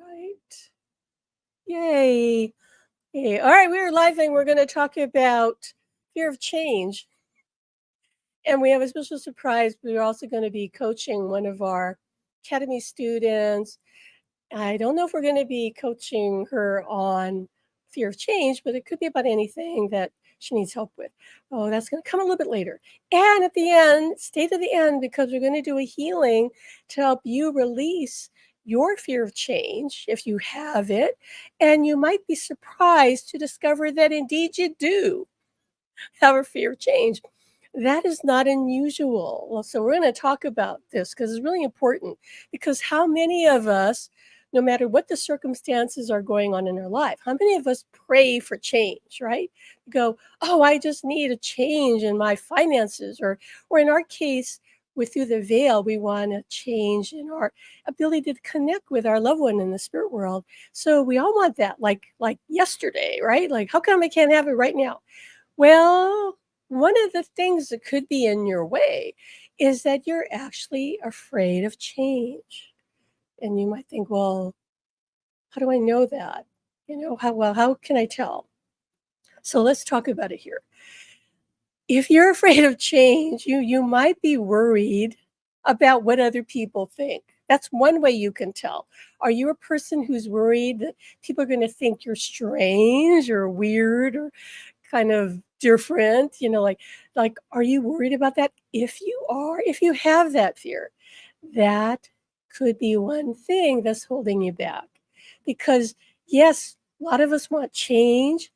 right. Yay. Yay. All right, we're live and we're going to talk about fear of change. And we have a special surprise. We're also going to be coaching one of our academy students. I don't know if we're going to be coaching her on fear of change, but it could be about anything that she needs help with. Oh, that's going to come a little bit later. And at the end, stay to the end because we're going to do a healing to help you release your fear of change if you have it. And you might be surprised to discover that indeed you do have a fear of change. That is not unusual. Well, so we're going to talk about this because it's really important. Because how many of us, no matter what the circumstances are going on in our life, how many of us pray for change, right? We go, oh, I just need a change in my finances, or in our case, with through the veil, we want a change in our ability to connect with our loved one in the spirit world. So we all want that, like yesterday, right? Like, how come I can't have it right now? Well, one of the things that could be in your way is that you're actually afraid of change. And you might think, well, how do I know that? How can I tell? So let's talk about it here. If you're afraid of change, you might be worried about what other people think. That's one way you can tell. Are you a person who's worried that people are going to think you're strange or weird or kind of different, like are you worried about that? If you are, if you have that fear, that could be one thing that's holding you back. Because yes, a lot of us want change,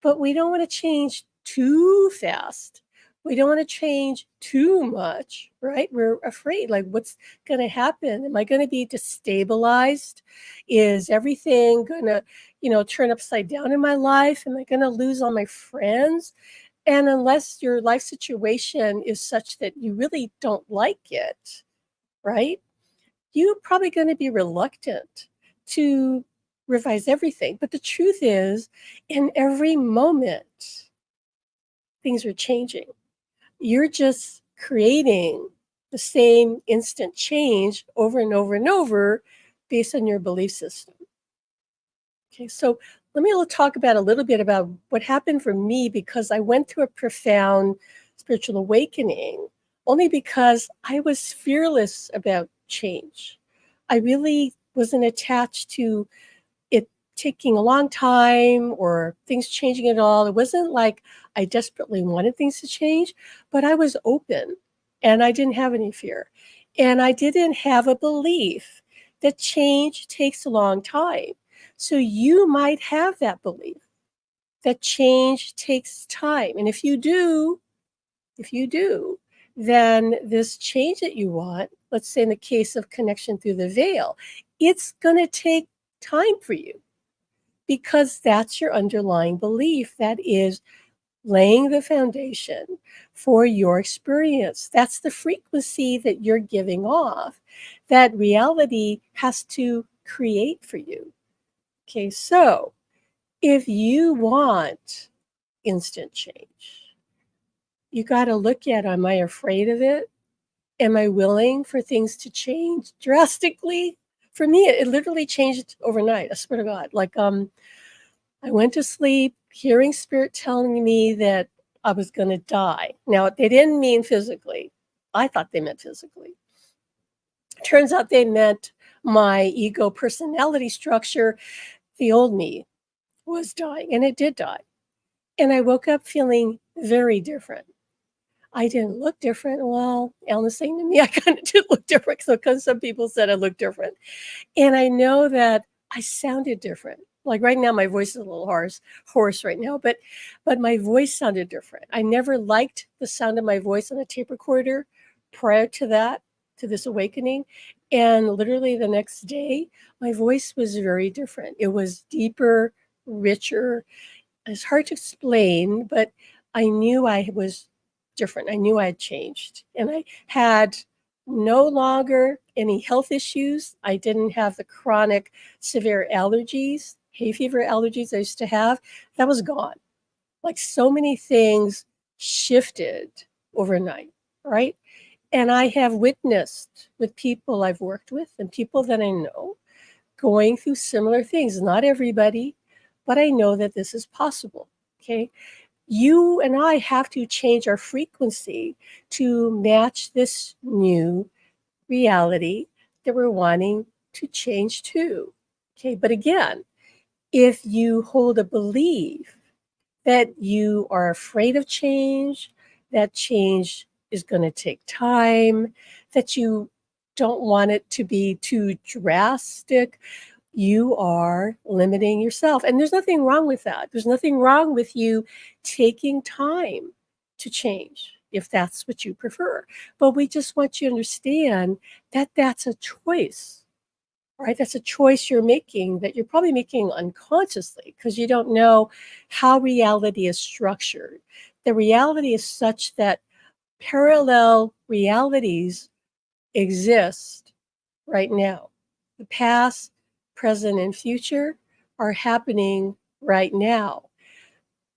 but we don't want to change too fast. We don't want to change too much, right? We're afraid, like, what's going to happen? Am I going to be destabilized? Is everything going to, turn upside down in my life? Am I going to lose all my friends? And unless your life situation is such that you really don't like it, right? You're probably going to be reluctant to revise everything. But the truth is, in every moment, things are changing. You're just creating the same instant change over and over and over based on your belief system. Okay, so let me talk about a little bit about what happened for me because I went through a profound spiritual awakening only because I was fearless about change. I really wasn't attached to it taking a long time or things changing at all. It wasn't like I desperately wanted things to change, but I was open and I didn't have any fear. And I didn't have a belief that change takes a long time. So you might have that belief that change takes time. And if you do, then this change that you want, let's say in the case of connection through the veil, it's going to take time for you because that's your underlying belief that is laying the foundation for your experience. That's the frequency that you're giving off that reality has to create for you. Okay, so if you want instant change, you got to look at, am I afraid of it? Am I willing for things to change drastically? For me, it literally changed overnight. I swear to God. I went to sleep hearing spirit telling me that I was going to die. Now, they didn't mean physically. I thought they meant physically. Turns out they meant my ego personality structure, the old me, was dying, and it did die. And I woke up feeling very different. I didn't look different. Well, Alan's saying to me, I kind of did look different because some people said I looked different. And I know that I sounded different. Like right now, my voice is a little hoarse right now, but my voice sounded different. I never liked the sound of my voice on a tape recorder prior to that, to this awakening. And literally the next day, my voice was very different. It was deeper, richer. It's hard to explain, but I knew I was different. I knew I had changed. And I had no longer any health issues. I didn't have the chronic severe allergies, hay fever allergies I used to have. That was gone. Like so many things shifted overnight, right? And I have witnessed with people I've worked with and people that I know going through similar things. Not everybody, but I know that this is possible. Okay. You and I have to change our frequency to match this new reality that we're wanting to change to. Okay. But again, if you hold a belief that you are afraid of change, that change is going to take time, that you don't want it to be too drastic, you are limiting yourself. And there's nothing wrong with that. There's nothing wrong with you taking time to change if that's what you prefer. But we just want you to understand that that's a choice, right? That's a choice you're making that you're probably making unconsciously because you don't know how reality is structured. The reality is such that parallel realities exist right now. The past, present, and future are happening right now.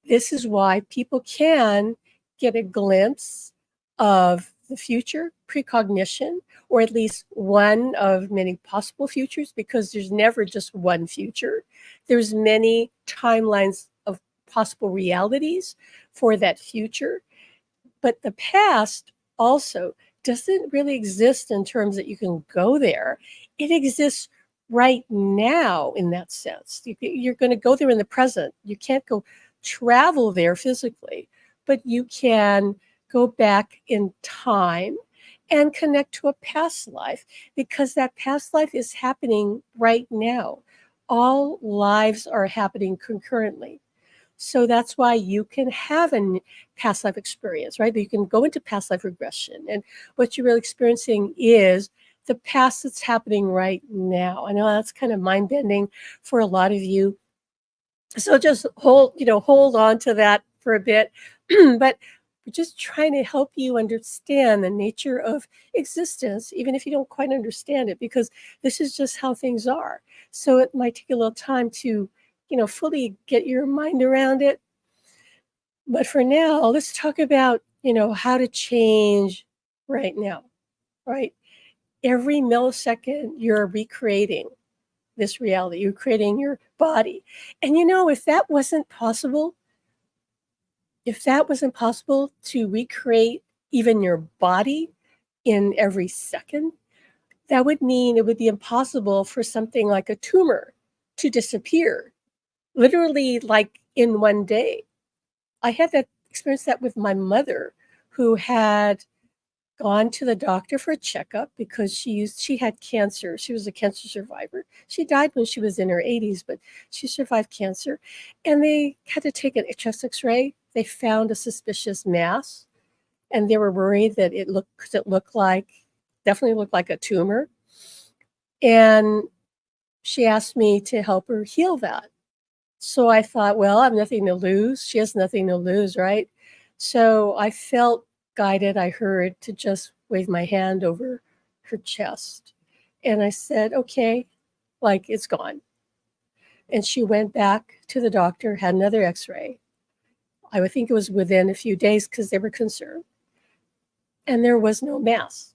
This is why people can get a glimpse of the future, precognition, or at least one of many possible futures, because there's never just one future. There's many timelines of possible realities for that future. But the past also doesn't really exist in terms that you can go there. It exists right now in that sense. You're going to go there in the present. You can't go travel there physically, but you can go back in time and connect to a past life because that past life is happening right now. All lives are happening concurrently. So that's why you can have a past life experience, right? But you can go into past life regression. And what you're really experiencing is the past that's happening right now. I know that's kind of mind bending for a lot of you. So just hold on to that for a bit. But we're just trying to help you understand the nature of existence, even if you don't quite understand it, because this is just how things are. So it might take a little time to, fully get your mind around it. But for now, let's talk about, how to change right now, right? Every millisecond, you're recreating this reality. You're creating your body. And if that wasn't possible to recreate even your body in every second, that would mean it would be impossible for something like a tumor to disappear, literally like in one day. I had that experience that with my mother, who had gone to the doctor for a checkup because she had cancer. She was a cancer survivor. She died when she was in her 80s, but she survived cancer. And they had to take a chest x-ray. They found a suspicious mass, and they were worried that definitely looked like a tumor. And she asked me to help her heal that. So I thought, well, I have nothing to lose. She has nothing to lose, right? So I felt guided, I heard, to just wave my hand over her chest. And I said, okay, like it's gone. And she went back to the doctor, had another x ray. I would think it was within a few days because they were concerned. And there was no mass.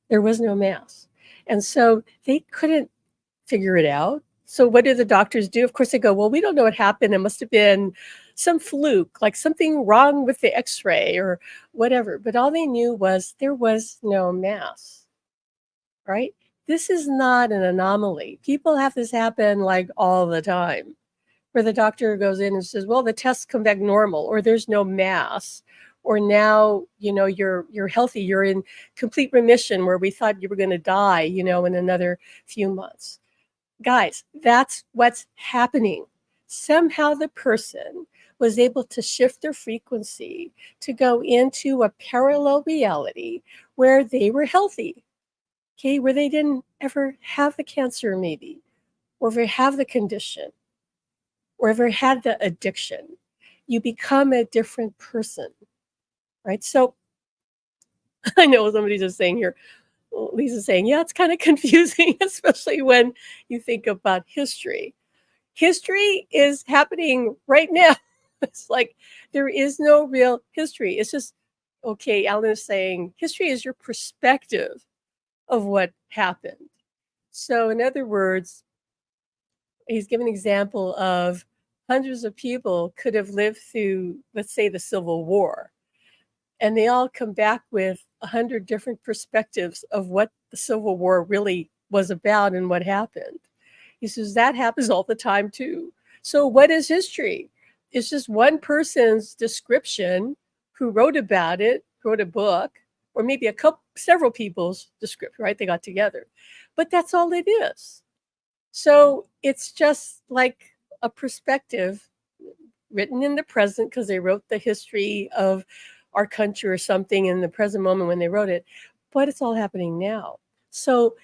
There was no mass. And so they couldn't figure it out. So what do the doctors do? Of course, they go, well, we don't know what happened. It must have been some fluke, like something wrong with the x-ray or whatever. But all they knew was there was no mass, right? This is not an anomaly. People have this happen like all the time, where the doctor goes in and says, well, the tests come back normal, or there's no mass, or now, you're healthy, you're in complete remission where we thought you were going to die, in another few months. Guys, that's what's happening. Somehow the person was able to shift their frequency to go into a parallel reality where they were healthy, okay, where they didn't ever have the cancer, maybe, or ever have the condition, or ever had the addiction. You become a different person, right? So I know somebody's just saying here, Lisa's saying, yeah, it's kind of confusing, especially when you think about history. History is happening right now. It's like there is no real history. It's just, okay, Alan is saying history is your perspective of what happened. So, in other words, he's giving an example of hundreds of people could have lived through, let's say, the Civil War, and they all come back with 100 different perspectives of what the Civil War really was about and what happened. He says that happens all the time too. So, what is history? It's just one person's description who wrote about it, wrote a book, or maybe several people's description, right? They got together. But that's all it is. So, it's just like a perspective written in the present because they wrote the history of our country or something in the present moment when they wrote it, but it's all happening now. So,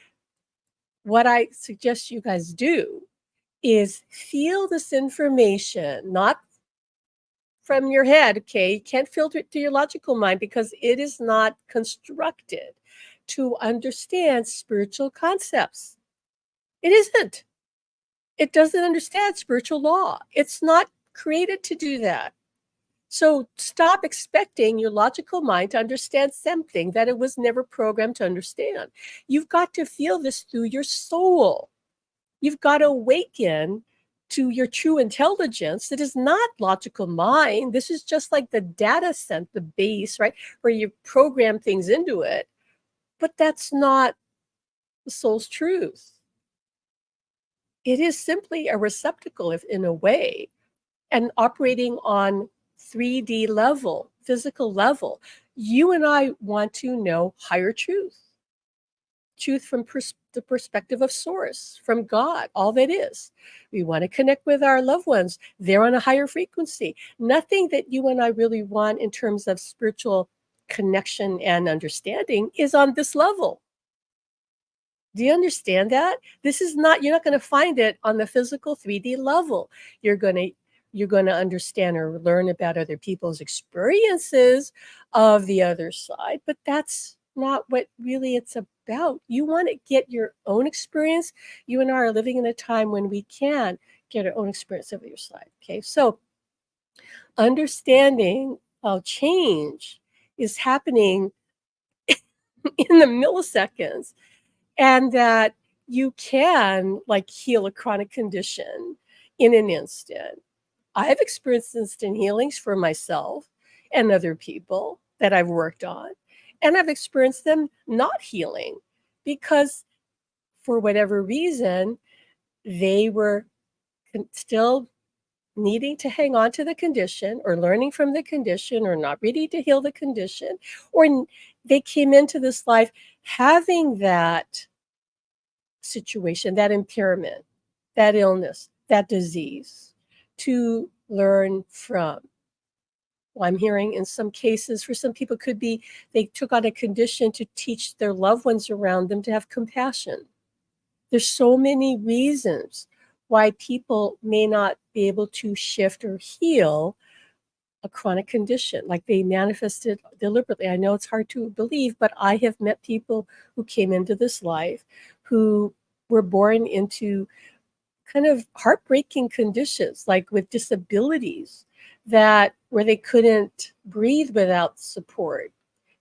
what I suggest you guys do is feel this information, not from your head, okay? You can't filter it to your logical mind because it is not constructed to understand spiritual concepts. It isn't. It doesn't understand spiritual law. It's not created to do that. So stop expecting your logical mind to understand something that it was never programmed to understand. You've got to feel this through your soul. You've got to awaken to your true intelligence that is not logical mind. This is just like the data set, the base, right? Where you program things into it. But that's not the soul's truth. It is simply a receptacle, if in a way, and operating on 3D level, physical level. You and I want to know higher truth from the perspective of source, from God, all that is. We want to connect with our loved ones. They're on a higher frequency. Nothing that you and I really want in terms of spiritual connection and understanding is on this level. Do you understand that? This is not, you're not going to find it on the physical 3D level. You're going to understand or learn about other people's experiences of the other side, but that's not what really it's about. You want to get your own experience. You and I are living in a time when we can get our own experience of your side. Okay, so understanding how change is happening in the milliseconds, and that you can like heal a chronic condition in an instant. I've experienced instant healings for myself and other people that I've worked on, and I've experienced them not healing because for whatever reason they were still needing to hang on to the condition or learning from the condition or not ready to heal the condition, or they came into this life having that situation, that impairment, that illness, that disease to learn from. Well, I'm hearing in some cases, for some people, could be they took on a condition to teach their loved ones around them to have compassion. There's so many reasons why people may not be able to shift or heal a chronic condition, like they manifested deliberately. I know it's hard to believe, but I have met people who came into this life who were born into kind of heartbreaking conditions, like with disabilities that where they couldn't breathe without support,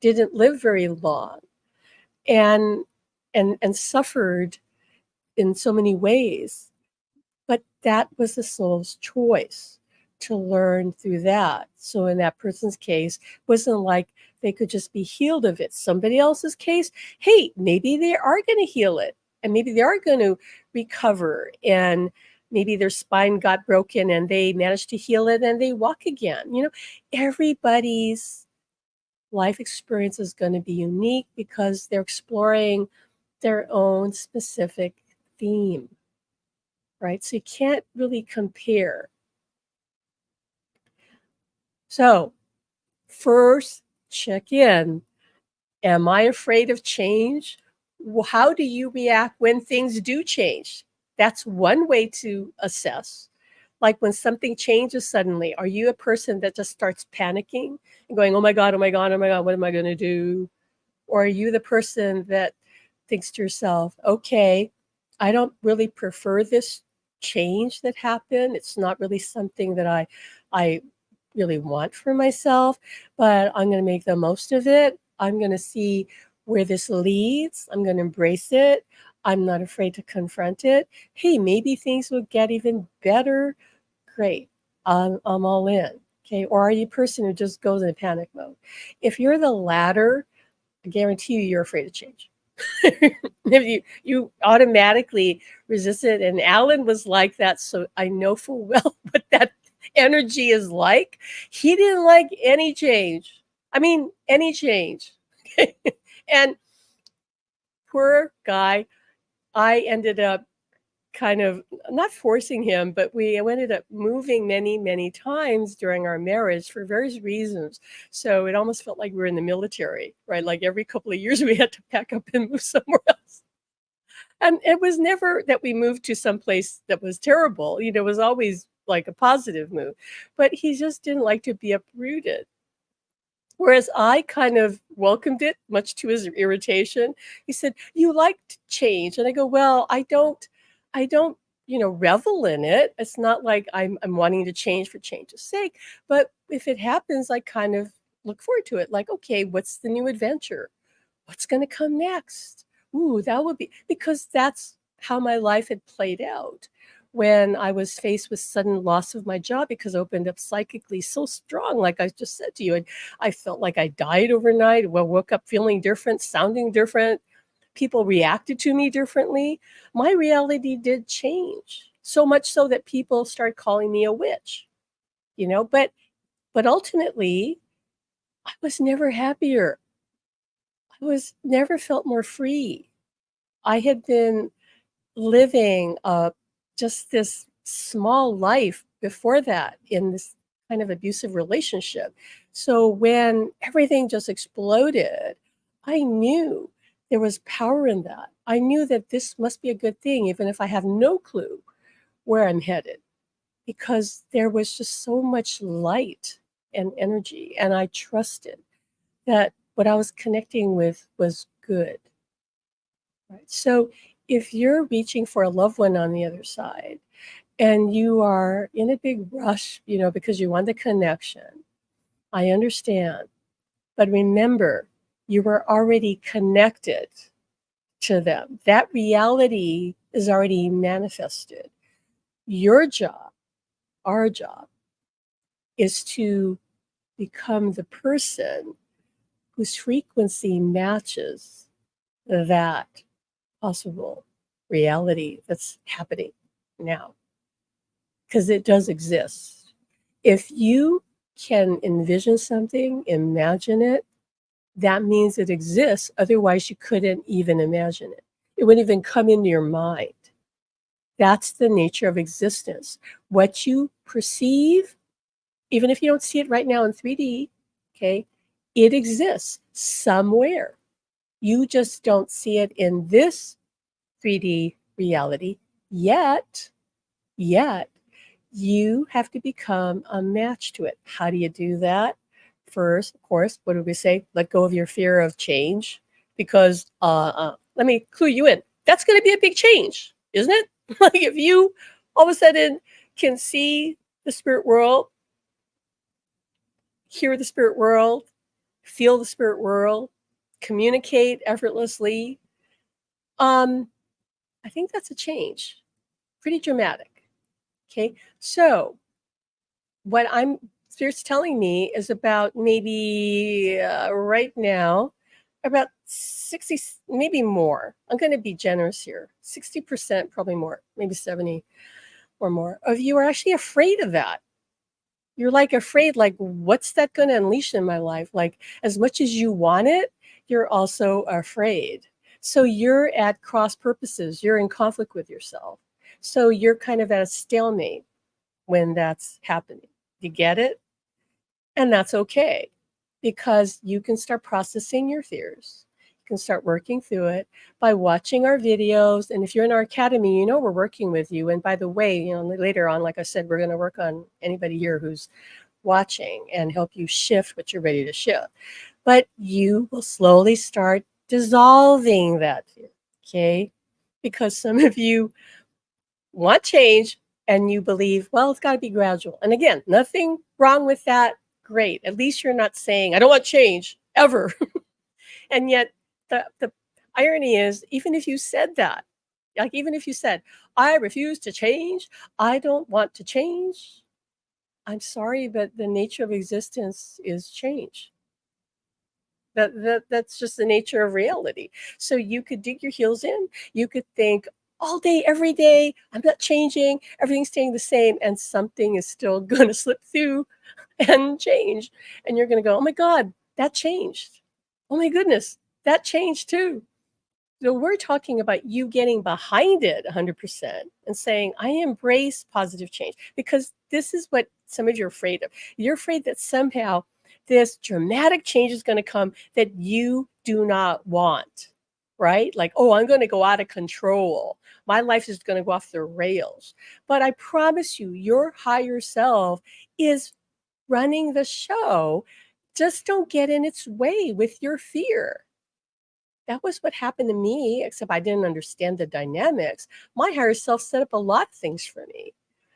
didn't live very long, and and suffered in so many ways. But that was the soul's choice to learn through that. So in that person's case, wasn't like they could just be healed of it. Somebody else's case, hey, maybe they are going to heal it, and maybe they are going to recover, and maybe their spine got broken and they managed to heal it and they walk again. Everybody's life experience is going to be unique because they're exploring their own specific theme, right? So you can't really compare. So first, check in. Am I afraid of change? How do you react when things do change? That's one way to assess. Like when something changes suddenly, are you a person that just starts panicking and going, oh my God, oh my God, oh my God, what am I going to do? Or are you the person that thinks to yourself, okay, I don't really prefer this change that happened. It's not really something that I really want for myself, but I'm going to make the most of it. I'm going to see where this leads. I'm going to embrace it. I'm not afraid to confront it. Hey, maybe things will get even better. Great. I'm all in. Okay. Or are you a person who just goes in panic mode? If you're the latter, I guarantee you're afraid of change. If you automatically resist it, and Alan was like that, so I know full well what that energy is like. He didn't like any change. I mean, any change. And poor guy, I ended up kind of not forcing him, but we ended up moving many, many times during our marriage for various reasons. So it almost felt like we were in the military, right? Like every couple of years we had to pack up and move somewhere else. And it was never that we moved to some place that was terrible. You know, it was always like a positive move. But he just didn't like to be uprooted. Whereas I kind of welcomed it, much to his irritation. He said, "You like to change." And I go, "Well, I don't, revel in it. It's not like I'm wanting to change for change's sake. But if it happens, I kind of look forward to it. Like, okay, what's the new adventure? What's going to come next? Ooh, that would be because that's how my life had played out when I was faced with sudden loss of my job because I opened up psychically so strong, like I just said to you. And I felt like I died overnight. Well, woke up feeling different, sounding different. People reacted to me differently. My reality did change so much so that people started calling me a witch, you know, but ultimately I was never happier. I was never felt more free. I had been living just this small life before that in this kind of abusive relationship. So when everything just exploded, I knew there was power in that. I knew that this must be a good thing, even if I have no clue where I'm headed, because there was just so much light and energy. And I trusted that what I was connecting with was good. Right. So if you're reaching for a loved one on the other side and you are in a big rush, because you want the connection, I understand. But remember, you were already connected to them. That reality is already manifested. Your job, our job, is to become the person whose frequency matches that possible reality that's happening now, because it does exist. If you can envision something, imagine it, that means it exists. Otherwise, you couldn't even imagine it. It wouldn't even come into your mind. That's the nature of existence. What you perceive, even if you don't see it right now in 3D, okay, it exists somewhere. You just don't see it in this 3D reality yet. Yet, you have to become a match to it. How do you do that? First, of course, what do we say? Let go of your fear of change, because let me clue you in. That's going to be a big change, isn't it? Like if you all of a sudden can see the spirit world, hear the spirit world, feel the spirit world, communicate effortlessly, um, I think that's a change. Pretty dramatic. Okay, so what I'm Spirit's telling me is about maybe right now, about 60, maybe more. I'm going to be generous here. 60%, probably more, maybe 70 or more of you are actually afraid of that. You're like afraid, like, what's that going to unleash in my life? Like, as much as you want it, you're also afraid. So you're at cross purposes. You're in conflict with yourself. So you're kind of at a stalemate when that's happening. You get it? And that's okay, because you can start processing your fears. You can start working through it by watching our videos. And if you're in our academy, we're working with you. And by the way, later on, like I said, we're going to work on anybody here who's watching and help you shift what you're ready to shift. But you will slowly start dissolving that fear, okay? Because some of you want change and you believe, well, it's got to be gradual. And again, nothing wrong with that. Great. At least you're not saying, I don't want change ever. And yet, the irony is, even if you said that, Like, even if you said, "I refuse to change. I don't want to change." I'm sorry, but the nature of existence is change. That's just the nature of reality. So you could dig your heels in. You could think all day, every day, I'm not changing. Everything's staying the same, and something is still going to slip through and change. And you're going to go, oh my God, that changed. Oh my goodness, that changed too. So we're talking about you getting behind it 100% and saying, I embrace positive change, because this is what some of you are afraid of. You're afraid that somehow this dramatic change is going to come that you do not want, right? Like, oh, I'm going to go out of control. My life is going to go off the rails. But I promise you, your higher self is running the show. Just don't get in its way with your fear. That was what happened to me, except I didn't understand the dynamics. My higher self set up a lot of things for me,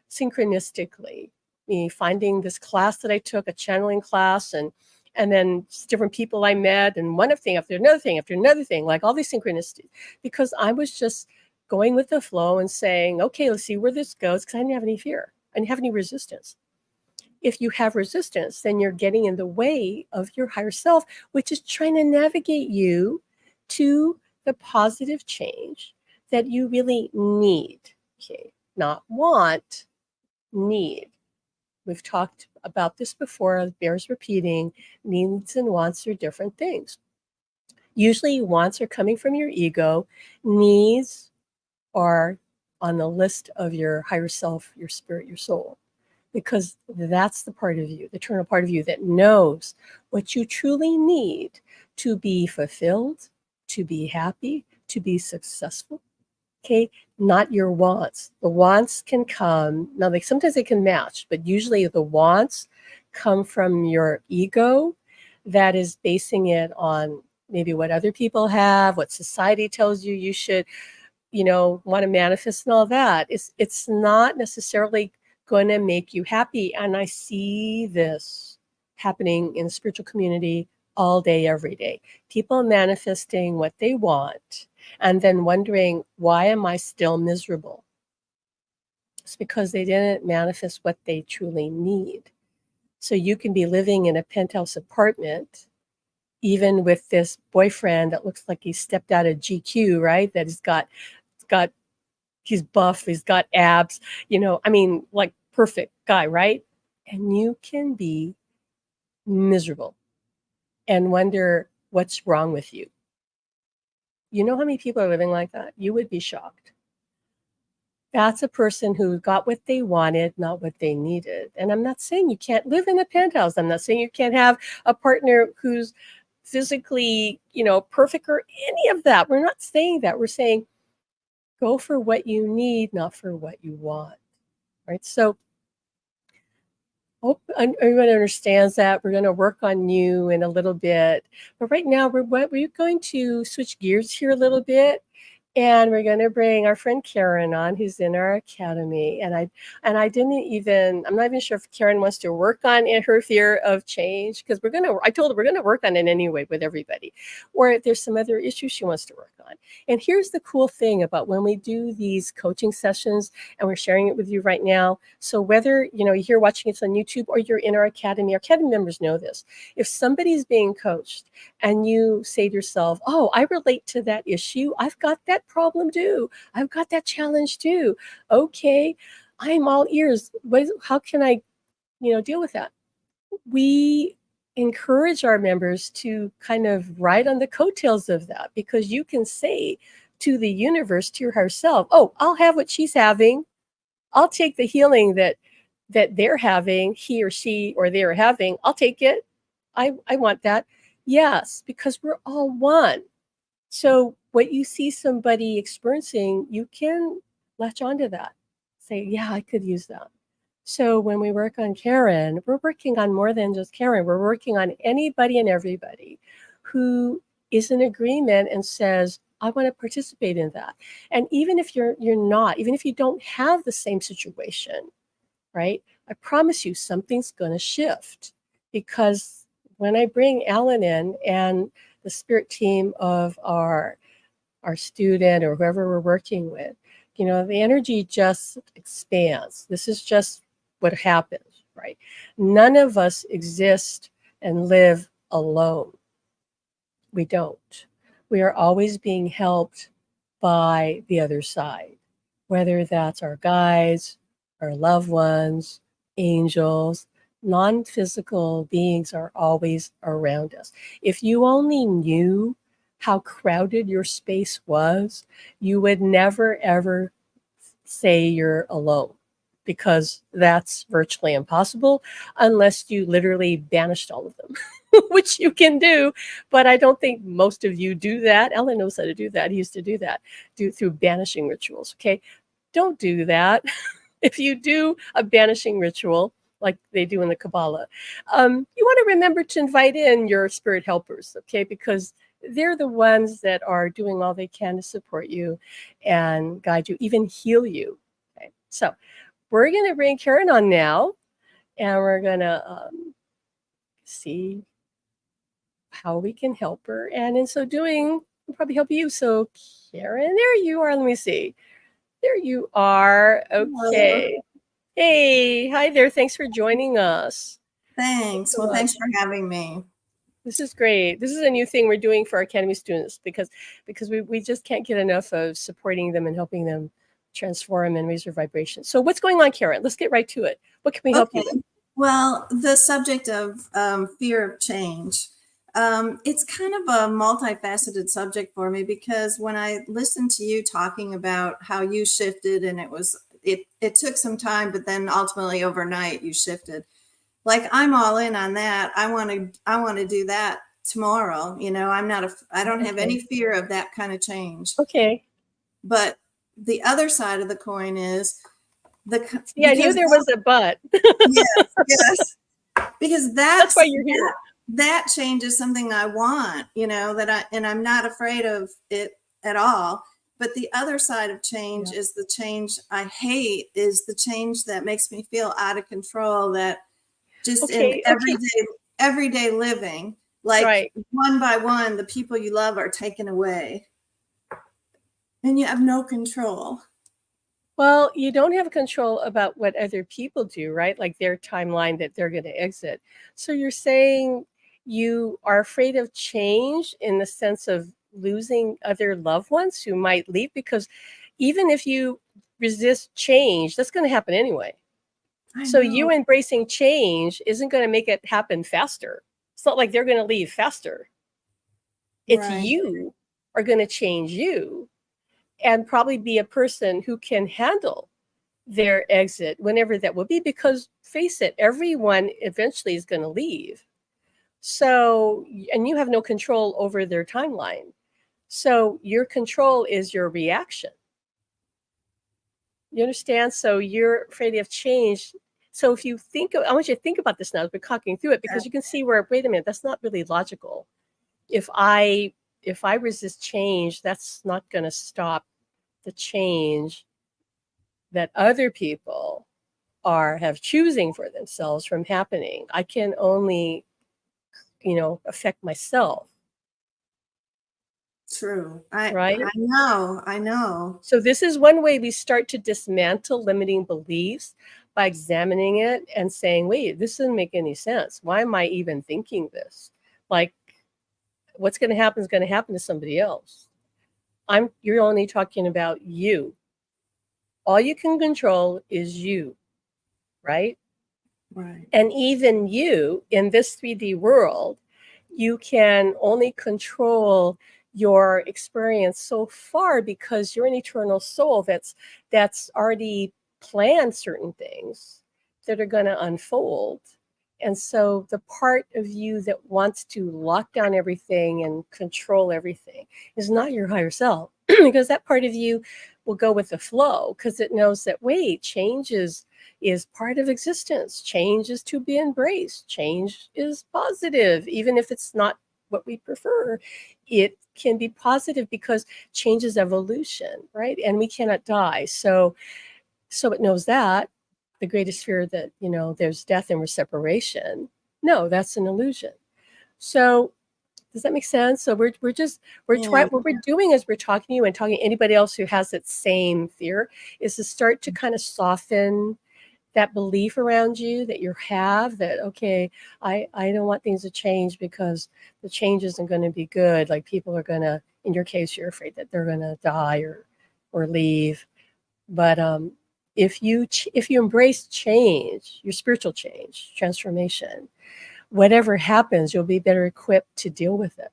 synchronistically. Me finding this class that I took, a channeling class, and then different people I met, and one thing after another thing after another thing, like all these synchronicities, because I was just going with the flow and saying, okay, let's see where this goes, because I didn't have any fear. I didn't have any resistance. If you have resistance, then you're getting in the way of your higher self, which is trying to navigate you to the positive change that you really need. Okay, not want, need. We've talked about this before, it bears repeating. Needs and wants are different things. Usually, wants are coming from your ego, needs are on the list of your higher self, your spirit, your soul, because that's the part of you, the eternal part of you that knows what you truly need to be fulfilled, to be happy, to be successful. Okay, not your wants. The wants can come, now sometimes they can match, but usually the wants come from your ego that is basing it on maybe what other people have, what society tells you you should, want to manifest and all that. It's not necessarily going to make you happy. And I see this happening in the spiritual community all day, every day. People manifesting what they want and then wondering, why am I still miserable? It's because they didn't manifest what they truly need. So you can be living in a penthouse apartment, even with this boyfriend that looks like he stepped out of GQ, right? That has got he's buff, he's got abs, I mean, like perfect guy, right? And you can be miserable and wonder what's wrong with you. You know how many people are living like that? You would be shocked. That's a person who got what they wanted, not what they needed. And I'm not saying you can't live in a penthouse. I'm not saying you can't have a partner who's physically, perfect or any of that. We're not saying that. We're saying go for what you need, not for what you want. Right? So hope everyone understands that. We're going to work on you in a little bit. But right now, we're going to switch gears here a little bit. And we're going to bring our friend Karen on, who's in our academy. And I'm not even sure if Karen wants to work on her fear of change, because I told her we're going to work on it anyway with everybody. Or if there's some other issues she wants to work on. And here's the cool thing about when we do these coaching sessions, and we're sharing it with you right now. So whether, you're here watching it on YouTube or you're in our academy members know this. If somebody's being coached and you say to yourself, oh, I relate to that issue. I've got that problem too. I've got that challenge too. Okay, I'm all ears. How can I, deal with that? We encourage our members to kind of ride on the coattails of that, because you can say to the universe, to your higher self, oh, I'll have what she's having. I'll take the healing that they're having, he or she or they are having. I'll take it. I want that. Yes, because we're all one. So what you see somebody experiencing, you can latch onto that. Say, yeah, I could use that. So when we work on Karen, we're working on more than just Karen. We're working on anybody and everybody who is in agreement and says, I want to participate in that. And even if you're not, even if you don't have the same situation, right? I promise you something's going to shift, because when I bring Alan in and the spirit team of our our student or whoever we're working with, the energy just expands. This is just what happens, right? None of us exist and live alone. We don't. We are always being helped by the other side, whether that's our guides, our loved ones, angels, non physical beings are always around us. If you only knew how crowded your space was, you would never ever say you're alone because that's virtually impossible unless you literally banished all of them, which you can do. But I don't think most of you do that. Ellen knows how to do that. He used to do that through banishing rituals. Okay. Don't do that. If you do a banishing ritual, like they do in the Kabbalah, you want to remember to invite in your spirit helpers, okay? Because they're the ones that are doing all they can to support you and guide you, even heal you. Okay, so we're going to bring Karen on now, and we're going to see how we can help her. And in so doing, we'll probably help you. So, Karen, there you are. Let me see. There you are. Hello. Okay. Hey, hi there. Thanks for joining us. Thanks. So Well, thanks much. for having me. This is great. This is a new thing we're doing for our Academy students because we just can't get enough of supporting them and helping them transform and raise their vibration. So what's going on, Karen? Let's get right to it. What can we help you with? Okay. Well, the subject of fear of change, it's kind of a multifaceted subject for me because when I listened to you talking about how you shifted and it took some time, but then ultimately overnight you shifted. Like I'm all in on that. I want to do that tomorrow. I don't have Okay. any fear of that kind of change. Okay. But the other side of the coin is See, I knew because there was a but. yes, yes, because That's why you're here. that change is something I want, and I'm not afraid of it at all. But the other side of change Yeah. is the change I hate, is the change that makes me feel out of control, that just in Okay. Okay. everyday living, like Right. one by one, the people you love are taken away and you have no control. Well, you don't have control about what other people do, right? Like their timeline that they're going to exit. So you're saying you are afraid of change in the sense of losing other loved ones who might leave because even if you resist change, that's going to happen anyway. I So you know. embracing change isn't going to make it happen faster. It's not like they're going to leave faster. It's Right. you are going to change you and probably be a person who can handle their exit, whenever that will be, because face it, everyone eventually is going to leave. So, and you have no control over their timeline. So, your control is your reaction. You understand? So, you're afraid of change. So, if you think, I want you to think about this now as we're talking through it, because you can see where, wait a minute, that's not really logical. If I resist change, that's not going to stop the change that other people are have choosing for themselves from happening. I can only, affect myself, True. I right? I know. I know. So this is one way we start to dismantle limiting beliefs by examining it and saying, wait, this doesn't make any sense. Why am I even thinking this? Like what's going to happen is going to happen to somebody else. You're only talking about you. All you can control is you, right? Right. And even you in this 3D world, you can only control your experience so far because you're an eternal soul that's already planned certain things that are going to unfold. And so the part of you that wants to lock down everything and control everything is not your higher self because that part of you will go with the flow because it knows that wait, change is part of existence. Change is to be embraced. Change is positive, even if it's not what we prefer. It can be positive because change is evolution, right? And we cannot die. So it knows that the greatest fear that, there's death and we're separation. No, that's an illusion. So Does that make sense? So we're just we're Yeah. trying, what we're doing is we're talking to you and talking to anybody else who has that same fear, is to start to kind of soften that belief around you that you have, that okay, I don't want things to change because the change isn't going to be good. Like people are going to, in your case, you're afraid that they're going to die or leave. But if you embrace change, your spiritual change, transformation, whatever happens, you'll be better equipped to deal with it.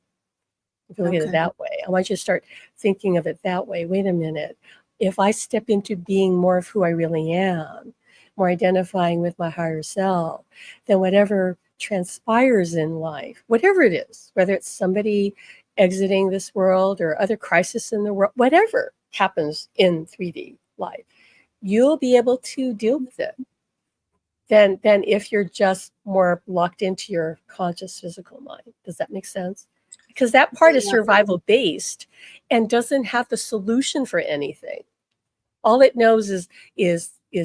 If you look at it Okay. that way, I want you to start thinking of it that way. Wait a minute. If I step into being more of who I really am, more identifying with my higher self, then whatever transpires in life, whatever it is, whether it's somebody exiting this world or other crisis in the world, whatever happens in 3D life, you'll be able to deal with it than if you're just more locked into your conscious physical mind. Does that make sense? Because that part is Yeah. survival based and doesn't have the solution for anything. All it knows is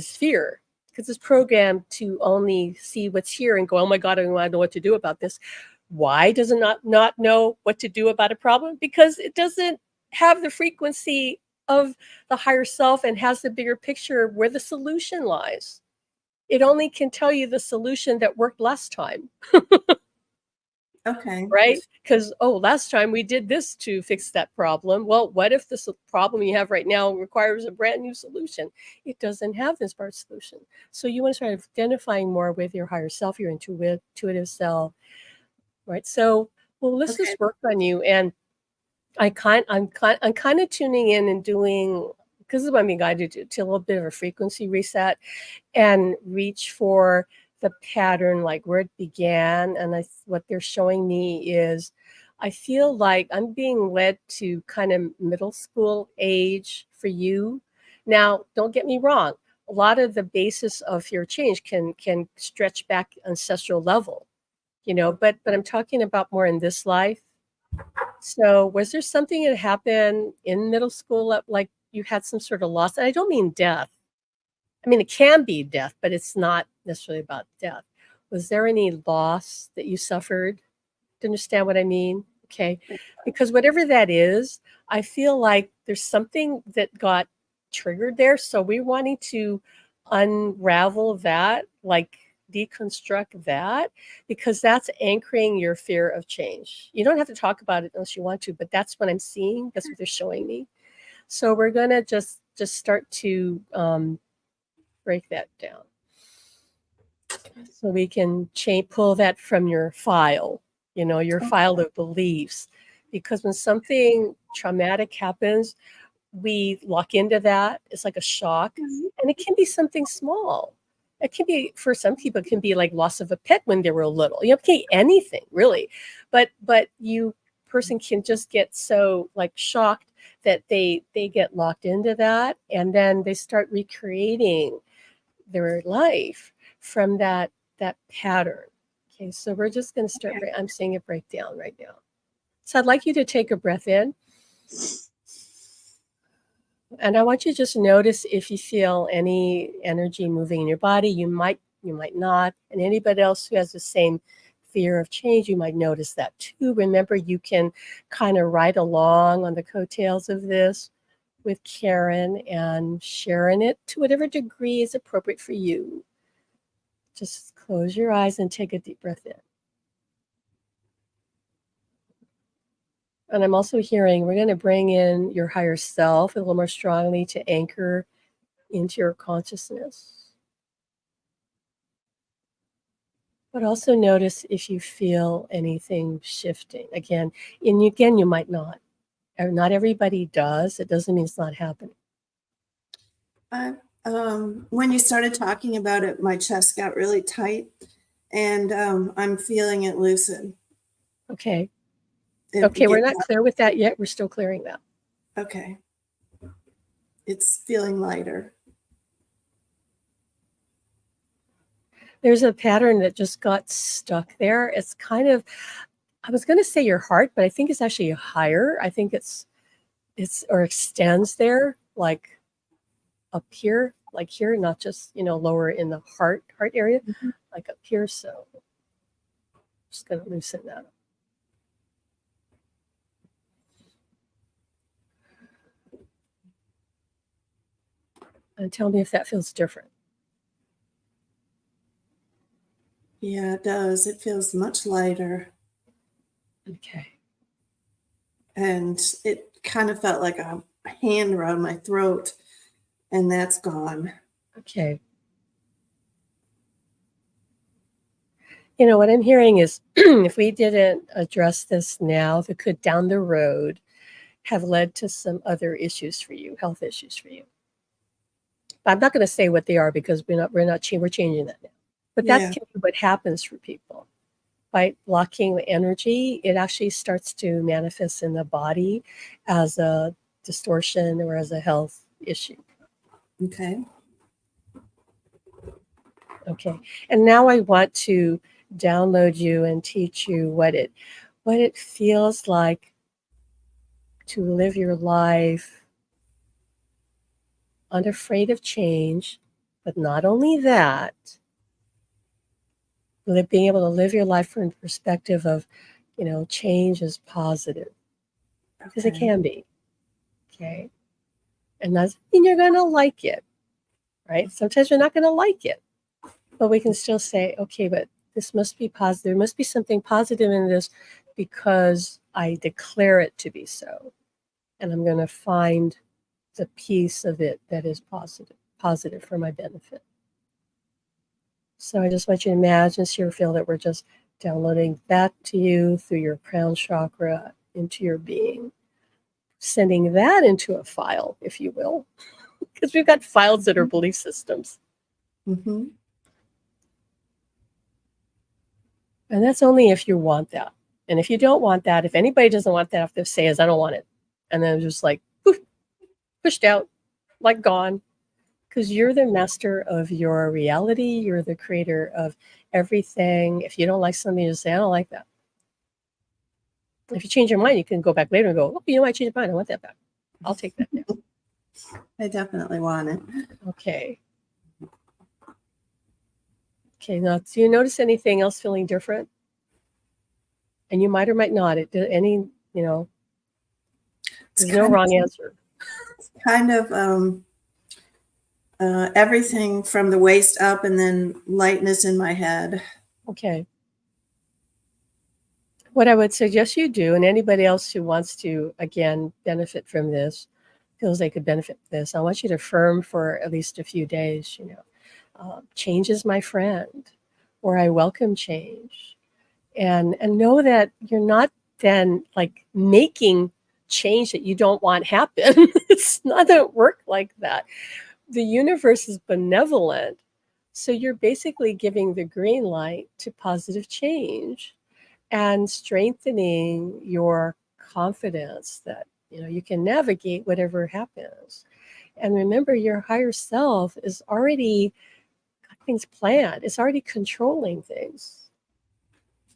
fear, because it's programmed to only see what's here and go, oh my God, I don't know what to do about this. Why does it not know what to do about a problem? Because it doesn't have the frequency of the higher self and has the bigger picture where the solution lies. It only can tell you the solution that worked last time, Okay. right? Because, oh, last time we did this to fix that problem. Well, what if the problem you have right now requires a brand new solution? It doesn't have this part solution. So you want to start identifying more with your higher self, your intuitive self, right? So, well, let's Okay. just work on you. And I'm kind of tuning in and doing, because this is what I'm being guided to do, to a little bit of a frequency reset and reach for the pattern, like where it began. And what they're showing me is I feel like I'm being led to kind of middle school age for you. Now, don't get me wrong. A lot of the basis of your change can stretch back ancestral level, but I'm talking about more in this life. So was there something that happened in middle school that, like, you had some sort of loss? And I don't mean death. I mean, it can be death, but it's not necessarily about death. Was there any loss that you suffered? Do you understand what I mean? Okay. Because whatever that is, I feel like there's something that got triggered there. So we're wanting to unravel that, like deconstruct that, because that's anchoring your fear of change. You don't have to talk about it unless you want to, but that's what I'm seeing. That's what they're showing me. So we're gonna just start to break that down, so we can pull that from your file, your file of beliefs. Because when something traumatic happens, we lock into that. It's like a shock, and it can be something small. It can be, for some people, it can be like loss of a pet when they were little. It can be anything really, but you person can just get so like shocked that they get locked into that, and then they start recreating their life from that pattern. Okay, so we're just going to start. I'm seeing it break down right now. So I'd like you to take a breath in, and I want you to just notice if you feel any energy moving in your body. You might not, and anybody else who has the same fear of change, you might notice that too. Remember, you can kind of ride along on the coattails of this with Karen and sharing it to whatever degree is appropriate for you. Just close your eyes and take a deep breath in. And I'm also hearing we're going to bring in your higher self a little more strongly to anchor into your consciousness. But also notice if you feel anything shifting. Again, you might not. Not everybody does. It doesn't mean it's not happening. When you started talking about it, my chest got really tight, and I'm feeling it loosen. Okay. It Okay, we're get not clear with that yet. We're still clearing that. okay. It's feeling lighter. There's a pattern that just got stuck there. It's kind of, I was going to say your heart, but I think it's actually higher. I think it's or extends there, like up here, like here, not just, lower in the heart area, like up here. So just going to loosen that up. And tell me if that feels different. Yeah, it does. It feels much lighter. Okay. And it kind of felt like a hand around my throat, and that's gone. Okay. You know, what I'm hearing is if we didn't address this now, it could down the road have led to some other issues for you, health issues for you. But I'm not going to say what they are because we're changing that now. But that Yeah. can be what happens for people. By blocking the energy, it actually starts to manifest in the body as a distortion or as a health issue. Okay. Okay. And now I want to download you and teach you what it feels like to live your life unafraid of change, but not only that, being able to live your life from the perspective of, change is positive because it Okay. can be. Okay. And that's mean you're going to like it, right? Sometimes you're not going to like it, but we can still say, okay, but this must be positive. There must be something positive in this because I declare it to be so. And I'm going to find the piece of it that is positive for my benefit. So I just want you to imagine, see or feel that we're just downloading that to you through your crown chakra into your being, sending that into a file, if you will, because we've got files that are belief systems. Mm-hmm. And that's only if you want that. And if you don't want that, if anybody doesn't want that, if they say is, I don't want it. And then just like poof, pushed out, like gone. Because you're the master of your reality. You're the creator of everything. If you don't like something, you just say, I don't like that. If you change your mind, you can go back later and go, oh, you know, I changed my mind. I want that back. I'll take that now. I definitely want it. Okay. Okay. Now, do you notice anything else feeling different? And you might or might not. It's There's no wrong answer. kind of everything from the waist up, and then lightness in my head. Okay. What I would suggest you do, and anybody else who wants to, again, benefit from this, feels they could benefit from this, I want you to affirm for at least a few days, change is my friend, or I welcome change. And know that you're not then like making change that you don't want happen. It's not going to work like that. The universe is benevolent. So you're basically giving the green light to positive change and strengthening your confidence that you can navigate whatever happens. And remember, your higher self is already got things planned. It's already controlling things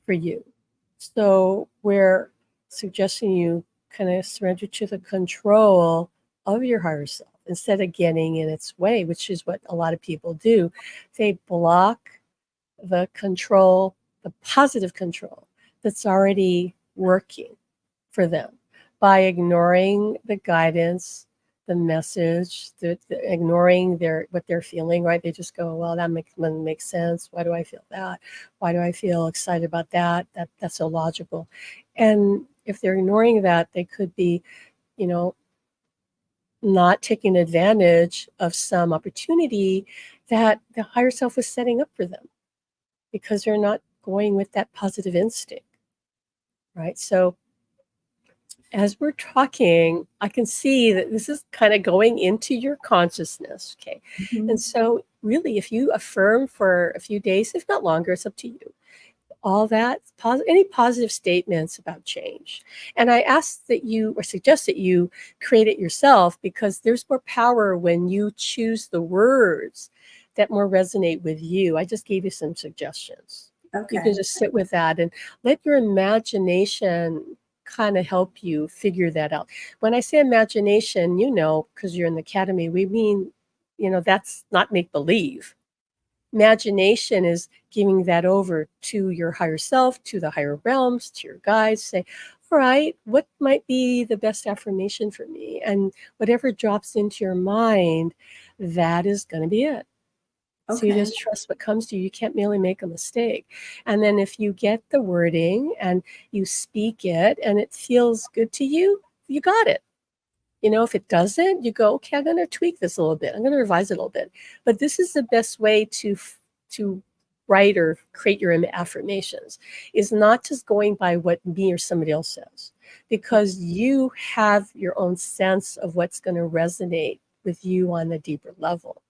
for you. So we're suggesting you kind of surrender to the control of your higher self instead of getting in its way, which is what a lot of people do. They block the control, the positive control that's already working for them by ignoring the guidance, the message, ignoring what they're feeling, right? They just go, well, that doesn't make sense. Why do I feel that? Why do I feel excited about that? That's illogical. And if they're ignoring that, they could be, you know, not taking advantage of some opportunity that the higher self was setting up for them because they're not going with that positive instinct, right? So as we're talking, I can see that this is kind of going into your consciousness, okay? Mm-hmm. And so really, if you affirm for a few days, if not longer, it's up to you, all that, any positive statements about change. And I ask that you, or suggest that you create it yourself because there's more power when you choose the words that more resonate with you. I just gave you some suggestions. You can Okay. just sit with that and let your imagination kind of help you figure that out. When I say imagination, because you're in the academy, we mean, that's not make believe. Imagination is giving that over to your higher self, to the higher realms, to your guides. Say, all right, what might be the best affirmation for me? And whatever drops into your mind, that is going to be it. So you Okay. just trust what comes to you. You can't really make a mistake. And then if you get the wording and you speak it and it feels good to you, you got it. You know, if it doesn't, you go, okay, I'm going to tweak this a little bit. I'm going to revise it a little bit. But this is the best way to write or create your affirmations, is not just going by what me or somebody else says, because you have your own sense of what's going to resonate with you on a deeper level.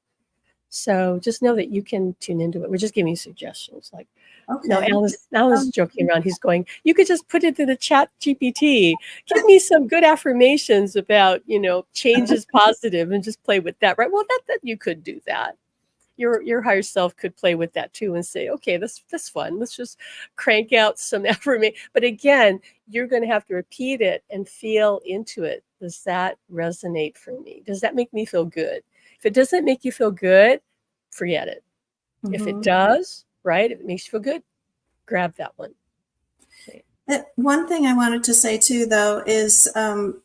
So just know that you can tune into it. We're just giving you suggestions. Like, no, Okay. Alan's Um, joking around. He's going, you could just put it to the chat GPT. Give me some good affirmations about, change is positive, and just play with that, right? Well, that you could do that. Your higher self could play with that too and say, okay, that's fun. Let's just crank out some affirmation. But again, you're going to have to repeat it and feel into it. Does that resonate for me? Does that make me feel good? If it doesn't make you feel good, forget it. If it mhm. does, right, if it makes you feel good, grab that one. Okay. One thing I wanted to say too, though, is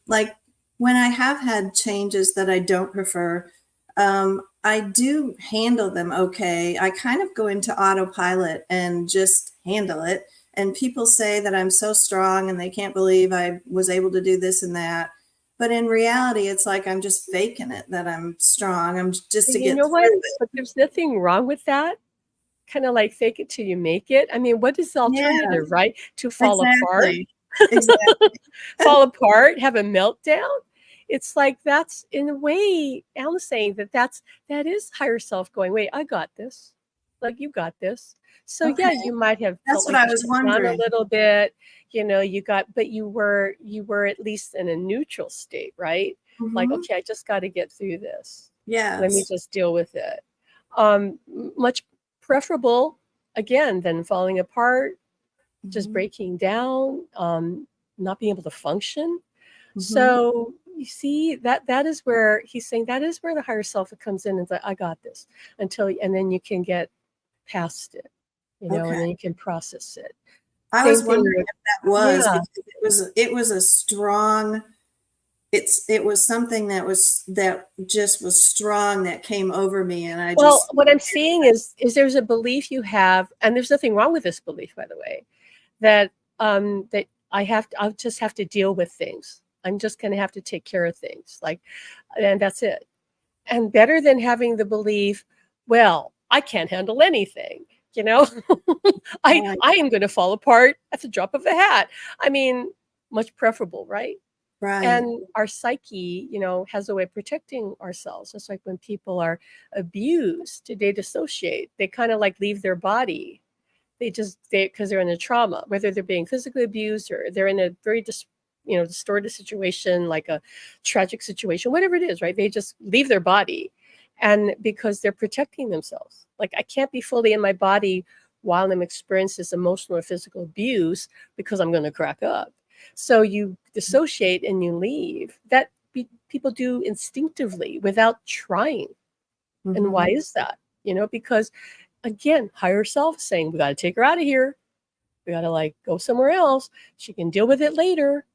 like when I have had changes that I don't prefer, I do handle them okay. I kind of go into autopilot and just handle it. And people say that I'm so strong and they can't believe I was able to do this and that. But in reality, it's like I'm just faking it that I'm strong. I'm just And to you get know what? through it. But there's nothing wrong with that. Kind of like fake it till you make it. I mean, what is the Yeah, alternative, right? To fall apart? exactly. Exactly. Fall apart, have a meltdown. It's like that's in a way, Alan's saying that is higher self going, wait, I got this. Like you got this. So yeah, Okay. you might have felt That's what like I you was shut down a wondering. little bit, but you were at least in a neutral state, right? Like, Hmm. okay, I just got to get through this. Let me Yes. just deal with it. Much preferable again than falling apart, just Hmm. breaking down, not being able to function. Hmm. So you see that is where he's saying that is where the higher self comes in and says, I got this and then you can get past it, Okay. and then you can process it. I Same was thing wondering with, if that was yeah. because it was a strong it was something that just was strong that came over me and I Well, just what I'm seeing is there's a belief you have, and there's nothing wrong with this belief, by the way, that I'll just have to deal with things. I'm just going to have to take care of things, like, and that's it. And better than having the belief, well, I can't handle anything, you know. I right, I am going to fall apart at the drop of a hat. I mean, much preferable, right? right. And our psyche, has a way of protecting ourselves. It's like when people are abused, they dissociate. They kind of like leave their body. Because they're in a trauma, whether they're being physically abused or they're in a very distorted situation, like a tragic situation, whatever it is, right? They just leave their body, and because they're protecting themselves. Like, I can't be fully in my body while I'm experiencing this emotional or physical abuse because I'm going to crack up. So you dissociate and you leave. People do instinctively without trying. And why Hmm. is that? Because again, higher self saying, we got to take her out of here. We got to like go somewhere else. She can deal with it later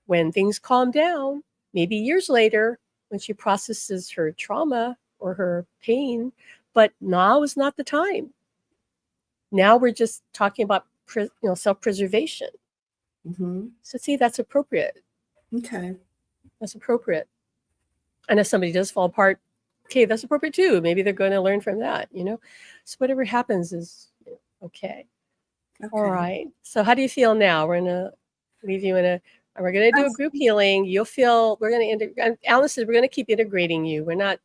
when things calm down, maybe years later when she processes her trauma or her pain. But now is not the time. Now we're just talking about self-preservation. Hmm. So see, that's appropriate. Okay. That's appropriate. And if somebody does fall apart, okay, that's appropriate too. Maybe they're going to learn from that. So whatever happens is okay. All Okay. right. So how do you feel now? We're gonna leave you in a and we're gonna do a That's- group healing. You'll feel we're gonna integrate. Alan says we're gonna keep integrating you. We're not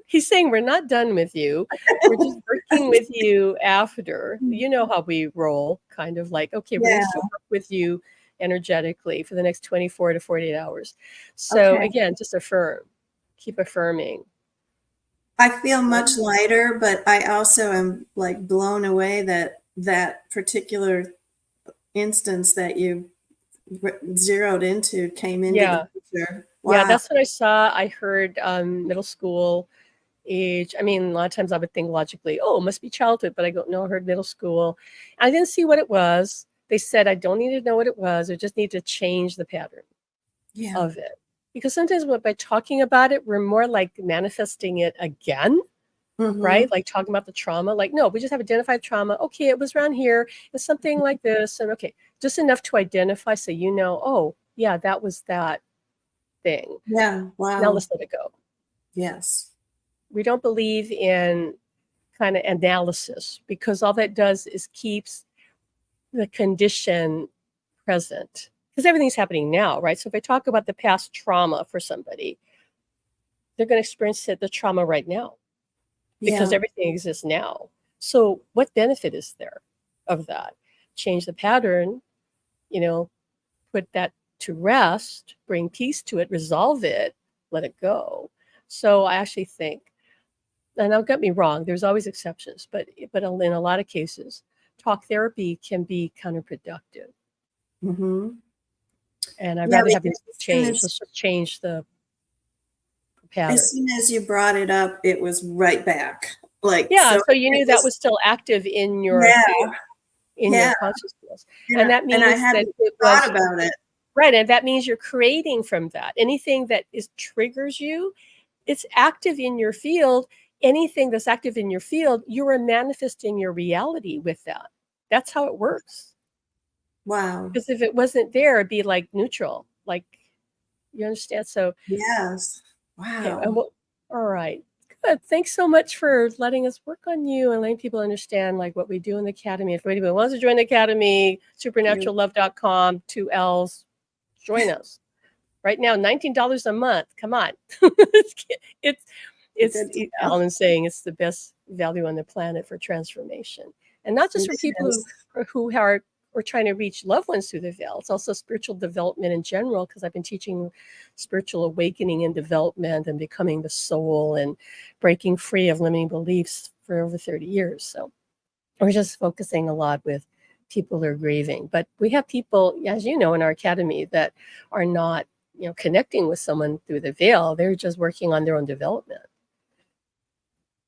He's saying we're not done with you. We're just working with you after. You know how we roll, kind of like, okay, we're gonna Yeah. still work with you energetically for the next 24 to 48 hours. So Okay. again, just affirm. Keep affirming. I feel Yeah. much lighter, but I also am like blown away that that particular instance that you zeroed into came into the Yeah. picture. Yeah, Wow. that's what I saw. I heard middle school age. I mean, a lot of times I would think logically, oh, it must be childhood, but I go, no, I heard middle school. I didn't see what it was. They said I don't need to know what it was. I just need to change the pattern Yeah. of it because sometimes by talking about it, we're more like manifesting it again, right? Like talking about the trauma. Like, no, we just have identified trauma. Okay, it was around here. It's something like this. And okay, just enough to identify so you know, oh, yeah, that was that thing. Yeah. Now Wow. let's let it go. Yes. We don't believe in kind of analysis because all that does is keeps the condition present because everything's happening now, right? So if I talk about the past trauma for somebody, they're going to experience the trauma right now because Yeah. everything exists now. So what benefit is there of that? Change the pattern, you know, put that to rest, bring peace to it, resolve it, let it go. So I actually think, and don't get me wrong, there's always exceptions, but in a lot of cases, talk therapy can be counterproductive. Mm-hmm. And I'd Yeah, rather have you because change. Let's just change the pattern. as soon as you brought it up, it was right back. Like, Yeah, so so you it knew that was, was still active in your yeah, in your yeah. consciousness. And that And I means that hadn't it thought was about it. right. And that means you're creating from that. Anything that is triggers you, it's active in your field. Anything that's active in your field, you are manifesting your reality with that. That's how it works. Wow. Because if it wasn't there, it'd be like neutral. Like you understand? So Yes. okay, Wow. all right. Good. Thanks so much for letting us work on you and letting people understand like what we do in the academy. If anybody wants to join the academy, You. supernaturallove.com, 2 L's, join us. Right now, $19 a month. Come on. it's Good to know. Alan's saying it's the best value on the planet for transformation. And not just It for people is. who are or trying to reach loved ones through the veil. It's also spiritual development in general, because I've been teaching spiritual awakening and development and becoming the soul and breaking free of limiting beliefs for over 30 years. So we're just focusing a lot with people who are grieving. But we have people, as you know, in our academy that are not, connecting with someone through the veil. They're just working on their own development.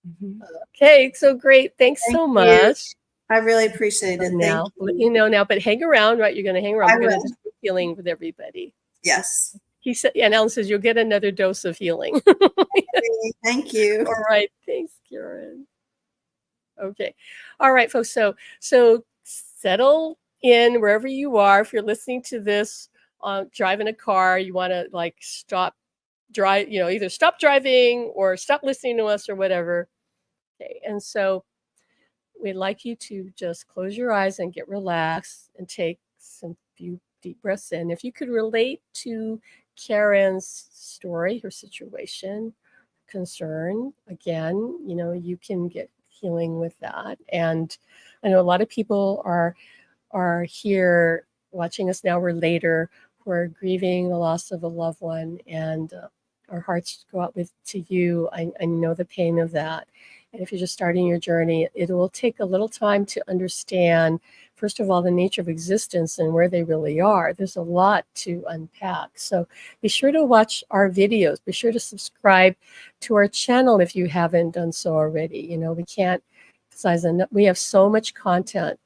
Mhm. Okay, so great. Thanks Thank so you. much. I really appreciate it. Thank Now, you. now, but hang around, right? You're going to hang around. I We're going to will. do healing with everybody. Yes. He said, and Alan says, you'll get another dose of healing. Thank you. All right. Thanks, Karen. Okay. All right, folks. So settle in wherever you are. If you're listening to this, driving a car, you want to like drive, either stop driving or stop listening to us or whatever. Okay. And so we'd like you to just close your eyes and get relaxed and take some few deep breaths in. If you could relate to Karen's story, her situation, concern, again, you can get healing with that. And I know a lot of people are here watching us now or later who are grieving the loss of a loved one, and our hearts go out to you. I know the pain of that. And if you're just starting your journey, it will take a little time to understand, first of all, the nature of existence and where they really are. There's a lot to unpack. So be sure to watch our videos. Be sure to subscribe to our channel if you haven't done so already. We can't emphasize enough. We have so much content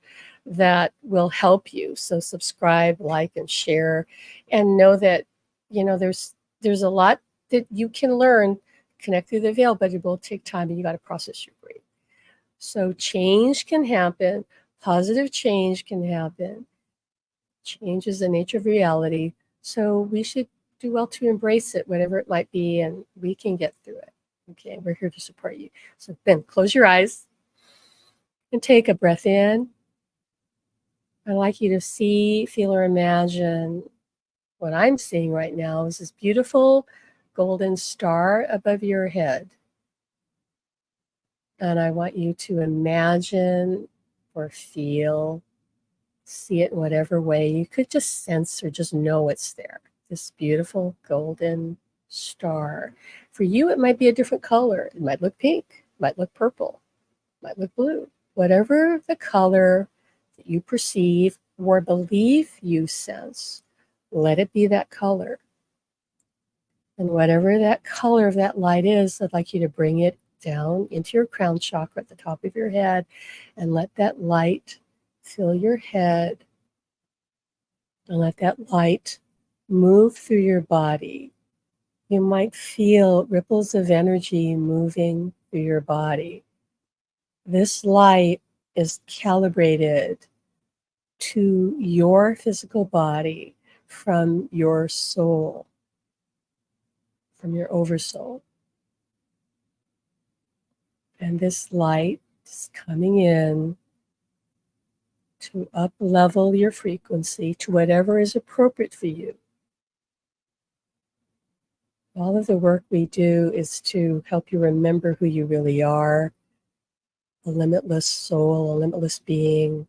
that will help you. So subscribe, like, and share, and know that, there's a lot that you can learn, connect through the veil, but it will take time and you got to process your grief. So change can happen. Positive change can happen. Change is the nature of reality. So we should do well to embrace it, whatever it might be, and we can get through it. Okay, we're here to support you. So then close your eyes and take a breath in. I'd like you to see, feel, or imagine what I'm seeing right now is this beautiful golden star above your head. And I want you to imagine or feel, see it in whatever way. You could just sense or just know it's there. This beautiful golden star. For you, it might be a different color. It might look pink, might look purple, might look blue. Whatever the color that you perceive or believe you sense, let it be that color. And whatever that color of that light is, I'd like you to bring it down into your crown chakra at the top of your head and let that light fill your head and let that light move through your body. You might feel ripples of energy moving through your body. This light is calibrated to your physical body from your soul, from your oversoul. And this light is coming in to up level your frequency to whatever is appropriate for you. All of the work we do is to help you remember who you really are, a limitless soul, a limitless being,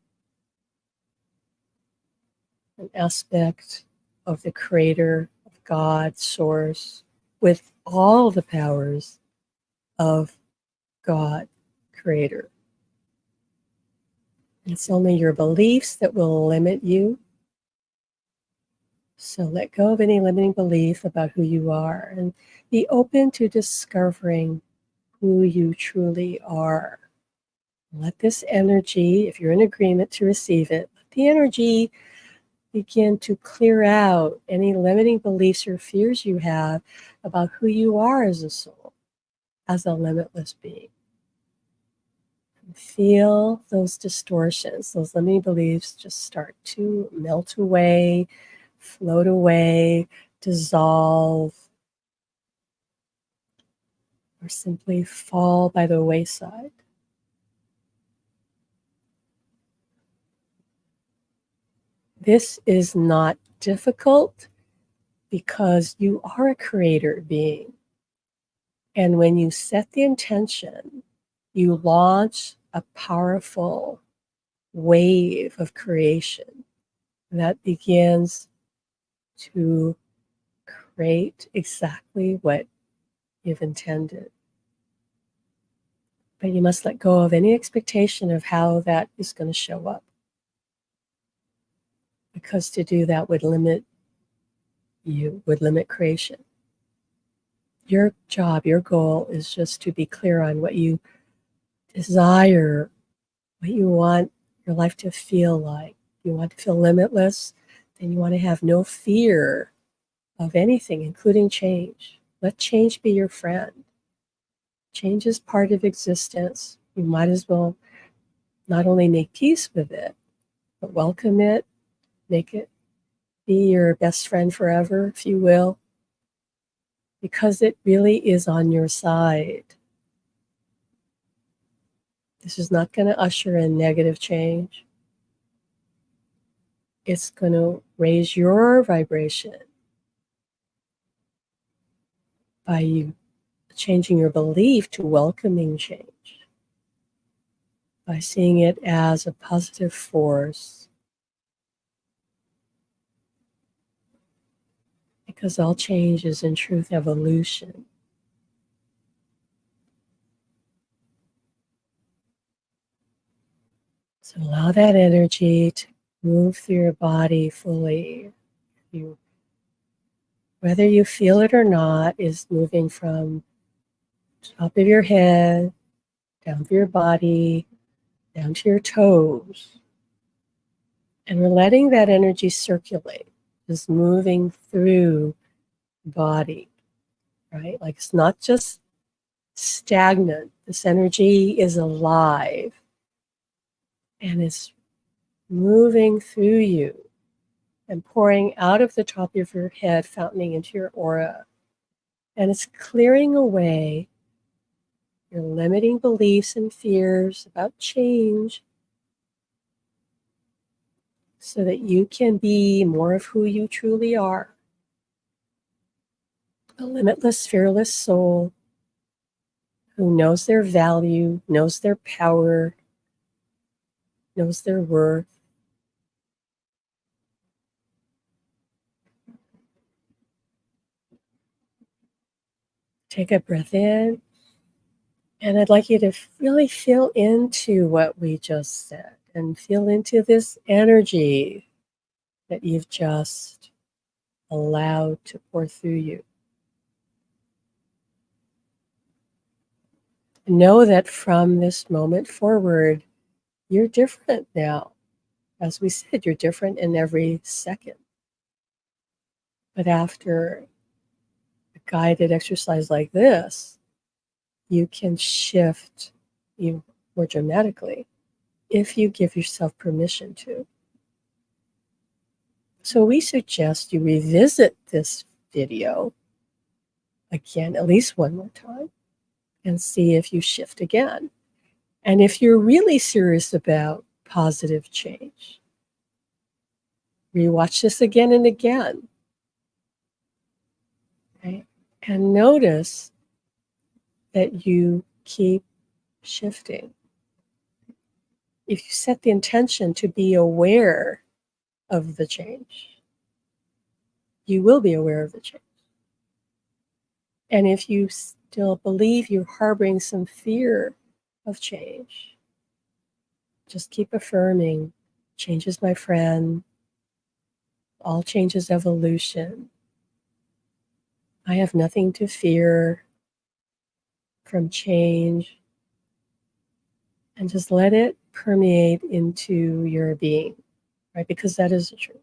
an aspect of the Creator, of God, Source, with all the powers of God, Creator. It's only your beliefs that will limit you. So let go of any limiting belief about who you are and be open to discovering who you truly are. Let this energy, if you're in agreement to receive it, let the energy begin to clear out any limiting beliefs or fears you have about who you are as a soul, as a limitless being. And feel those distortions, those limiting beliefs just start to melt away, float away, dissolve, or simply fall by the wayside. This is not difficult because you are a creator being. And when you set the intention, you launch a powerful wave of creation that begins to create exactly what you've intended. But you must let go of any expectation of how that is going to show up, because to do that would limit you, would limit creation. Your job, your goal is just to be clear on what you desire, what you want your life to feel like. You want to feel limitless, then you want to have no fear of anything, including change. Let change be your friend. Change is part of existence. You might as well not only make peace with it, but welcome it, make it be your best friend forever, if you will, because it really is on your side. This is not going to usher in negative change. It's going to raise your vibration by you changing your belief to welcoming change, by seeing it as a positive force, because all change is in truth evolution. So allow that energy to move through your body fully. Whether you feel it or not, is moving from the top of your head, down through your body, down to your toes. And we're letting that energy circulate, just moving through the body, right? Like it's not just stagnant. This energy is alive and it's moving through you and pouring out of the top of your head, fountaining into your aura. And it's clearing away your limiting beliefs and fears about change so that you can be more of who you truly are. A limitless, fearless soul who knows their value, knows their power, knows their worth. Take a breath in, and I'd like you to really feel into what we just said and feel into this energy that you've just allowed to pour through you. Know that from this moment forward, you're different now. As we said, you're different in every second. But after a guided exercise like this, you can shift even more dramatically if you give yourself permission to. So we suggest you revisit this video again, at least one more time, and see if you shift again. And if you're really serious about positive change, rewatch this again and again. Right? And notice that you keep shifting. If you set the intention to be aware of the change, you will be aware of the change. And if you still believe you're harboring some fear of change, just keep affirming, change is my friend, all change is evolution. I have nothing to fear from change. And just let it permeate into your being, right? Because that is the truth.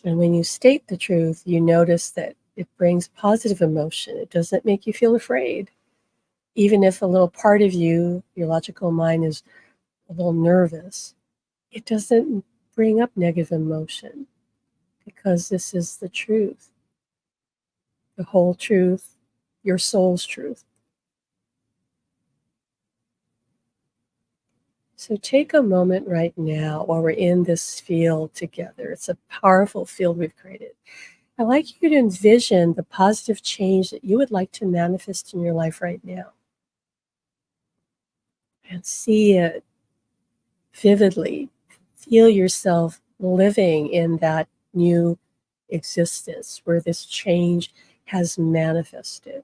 And when you state the truth, you notice that it brings positive emotion. It doesn't make you feel afraid. Even if a little part of you, your logical mind, is a little nervous, it doesn't bring up negative emotion because this is the truth, the whole truth, your soul's truth. So take a moment right now while we're in this field together. It's a powerful field we've created. I'd like you to envision the positive change that you would like to manifest in your life right now. And see it vividly. Feel yourself living in that new existence where this change has manifested.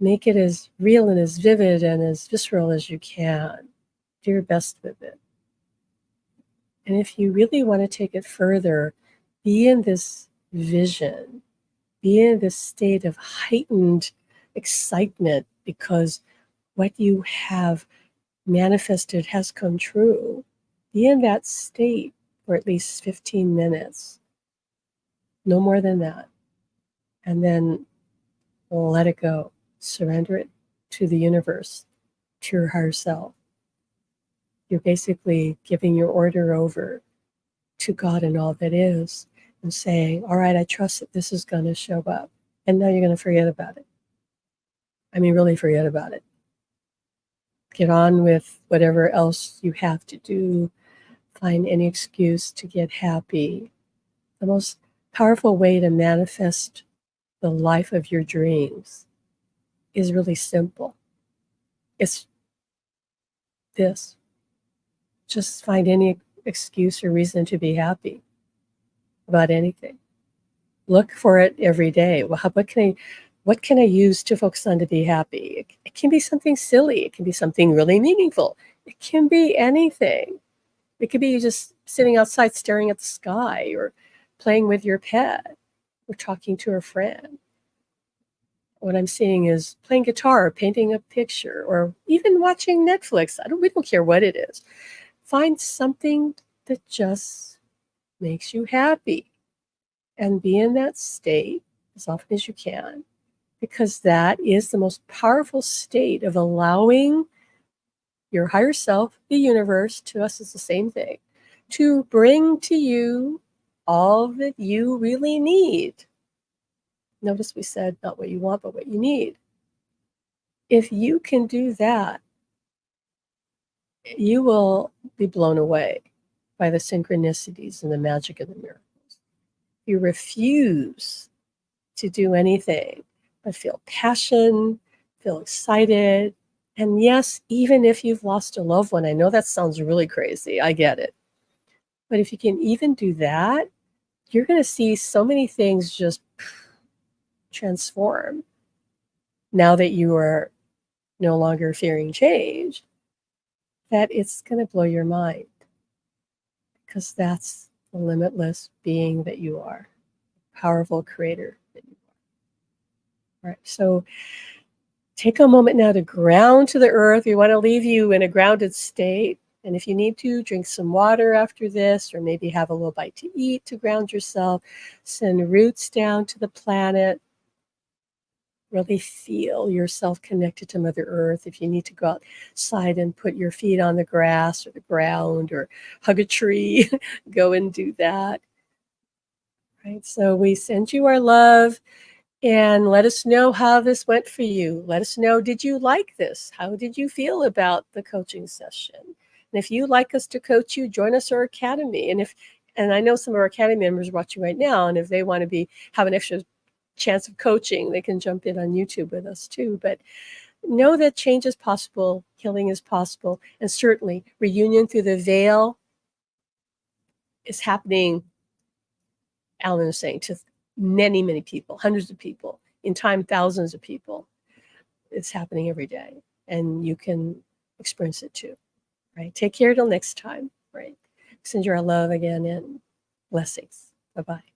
Make it as real and as vivid and as visceral as you can. Do your best with it. And if you really want to take it further, be in this vision, be in this state of heightened excitement because what you have manifested has come true. Be in that state for at least 15 minutes, no more than that. And then let it go. Surrender it to the universe, to your higher self. You're basically giving your order over to God and all that is and saying, all right, I trust that this is going to show up. And now you're going to forget about it. I mean, really forget about it. Get on with whatever else you have to do. Find any excuse to get happy. The most powerful way to manifest the life of your dreams is really simple. It's this. Just find any excuse or reason to be happy about anything. Look for it every day. Well, what can I use to focus on to be happy? It can be something silly. It can be something really meaningful. It can be anything. It could be you just sitting outside staring at the sky or playing with your pet or talking to a friend. What I'm seeing is playing guitar, or painting a picture, or even watching Netflix. We don't care what it is. Find something that just makes you happy and be in that state as often as you can, because that is the most powerful state of allowing your higher self, the universe, to us is the same thing, to bring to you all that you really need. Notice we said not what you want, but what you need. If you can do that, you will be blown away by the synchronicities and the magic of the miracles. You refuse to do anything but feel passion, feel excited. And yes, even if you've lost a loved one, I know that sounds really crazy. I get it. But if you can even do that, you're going to see so many things just transform now that you are no longer fearing change, that it's going to blow your mind, because that's the limitless being that you are, powerful creator that you are. All right, so take a moment now to ground to the earth. We want to leave you in a grounded state. And if you need to, drink some water after this, or maybe have a little bite to eat to ground yourself. Send roots down to the planet. Really feel yourself connected to Mother Earth. If you need to go outside and put your feet on the grass or the ground or hug a tree, go and do that. Right? So we send you our love, and let us know how this went for you. Let us know, did you like this? How did you feel about the coaching session? And if you'd like us to coach you, join us our academy. And I know some of our academy members are watching right now, and if they want to have an extra chance of coaching, they can jump in on YouTube with us too. But know that change is possible, healing is possible, and certainly reunion through the veil is happening, Alan is saying, to many, many people, hundreds of people, in time, thousands of people. It's happening every day, and you can experience it too, right? Take care till next time, right? Send your love again, and blessings. Bye-bye.